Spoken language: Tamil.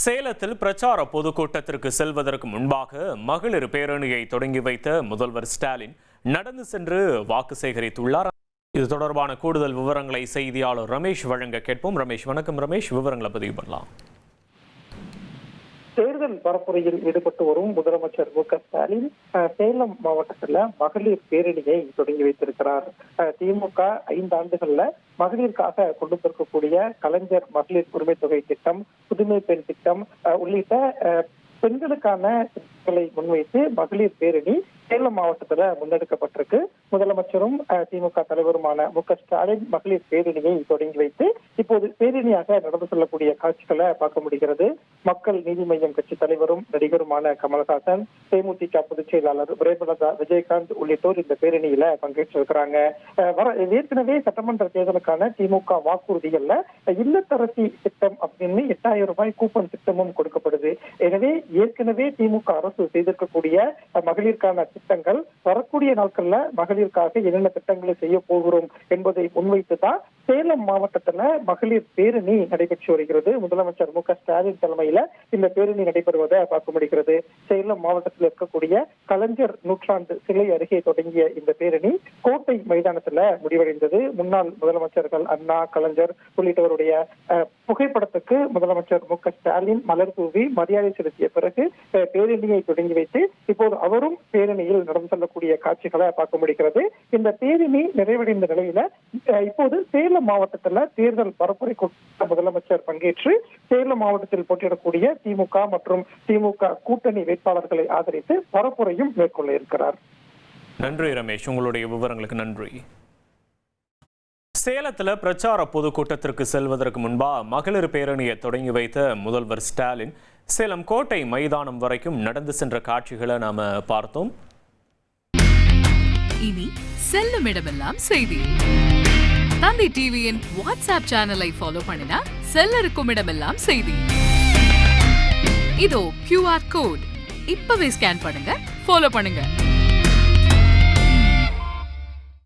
சேலத்தில் பிரச்சார பொதுக்கூட்டத்திற்கு செல்வதற்கு முன்பாக மகளிர் பேரணியை தொடங்கி வைத்த முதல்வர் ஸ்டாலின் நடந்து சென்று வாக்கு சேகரித்துள்ளார். இது தொடர்பான கூடுதல் விவரங்களை செய்தியாளர் ரமேஷ் வழங்க கேட்போம். ரமேஷ், வணக்கம். ரமேஷ், விவரங்களை பதிவு பண்ணலாம். தேர்தல் பரப்புரையில் ஈடுபட்டு வரும் முதலமைச்சர் மு.க.ஸ்டாலின் சேலம் மாவட்டத்தில் மகளிர் பேரணியை தொடங்கி வைத்திருக்கிறார். திமுக 5 ஆண்டுகள்ல மகளிருக்காக கொண்டு வந்திருக்கக்கூடிய கலைஞர் மகளிர் உரிமை தொகை திட்டம், புதுமை பெண் திட்டம் உள்ளிட்ட பெண்களுக்கான திட்டங்களை முன்வைத்து மகளிர் பேரணி சேலம் மாவட்டத்துல முன்னெடுக்கப்பட்டிருக்கு. முதலமைச்சரும் திமுக தலைவருமான மு.க.ஸ்டாலின் மகளிர் பேரணியை தொடங்கி வைத்து இப்போது பேரணியாக நடந்து செல்லக்கூடிய காட்சிகளை பார்க்க முடிகிறது. மக்கள் நீதி மய்யம் கட்சி தலைவரும் நடிகருமான கமல்ஹாசன், தேமுதிக பொதுச் செயலாளர் பிரேமலதா விஜயகாந்த் உள்ளிட்டோர் இந்த பேரணியில பங்கேற்றிருக்கிறாங்க. ஏற்கனவே சட்டமன்ற தேர்தலுக்கான திமுக வாக்குறுதிகள்ல இல்லத்தரசி திட்டம் அப்படின்னு 8000 ரூபாய் கூப்பன் திட்டமும் கொடுக்கப்படுது. எனவே ஏற்கனவே திமுக அரசு செய்திருக்கக்கூடிய மகளிருக்கான திட்டங்கள் வரக்கூடிய நாட்கள்ல மகளிருக்காக என்னென்ன திட்டங்களை செய்ய போகிறோம் என்பதை முன்வைத்துதான் சேலம் மாவட்டத்துல மகளிர் பேரணி நடைபெற்று வருகிறது. முதலமைச்சர் மு.க.ஸ்டாலின் தலைமையில இந்த பேரணி நடைபெறுவதை பார்க்க முடிகிறது. சேலம் மாவட்டத்தில் இருக்கக்கூடிய கலைஞர் நூற்றாண்டு சிலை அருகே தொடங்கிய இந்த பேரணி கோட்டை மைதானத்துல முடிவடைந்தது. முன்னாள் முதலமைச்சர்கள் அண்ணா, கலைஞர் உள்ளிட்டவருடைய புகைப்படத்துக்கு முதலமைச்சர் மு.க.ஸ்டாலின் மலர் தூவி மரியாதை செலுத்திய பிறகு பேரணியை தொடங்கி வைத்து இப்போது அவரும் பேரணியில் நடந்து செல்லக்கூடிய காட்சிகளை பார்க்க முடிகிறது. இந்த பேரணி நிறைவடைந்த நிலையில இப்போது சேலம் மாவட்டத்துல தேர்தல் பரப்புரை முதலமைச்சர் பங்கேற்று சேலம் மாவட்டத்தில் போட்டியிடக்கூடிய திமுக மற்றும் திமுக கூட்டணி வேட்பாளர்களை ஆதரித்து பரப்புரையும் மேற்கொள்ள இருக்கிறார். நன்றி ரமேஷ், உங்களுடைய விவரங்களுக்கு நன்றி. சேலத்துல பிரச்சார பொதுக்கூட்டத்திற்கு செல்வதற்கு முன்பா மகளிர் பேரணியை தொடங்கி வைத்த முதல்வர் ஸ்டாலின் சேலம் கோட்டை மைதானம் வரைக்கும் நடந்து சென்ற காட்சிகளை நாம பார்த்தோம். இனி செல்லும் இடமெல்லாம் செய்தி. தந்தி டிவியின் வாட்ஸ்அப் சேனலை ஃபாலோ பண்ணினா செல்ல இருக்கும் இடமெல்லாம் செய்தி. இதோ QR கோட் இப்பவே ஸ்கேன் பண்ணுங்க, ஃபாலோ பண்ணுங்க.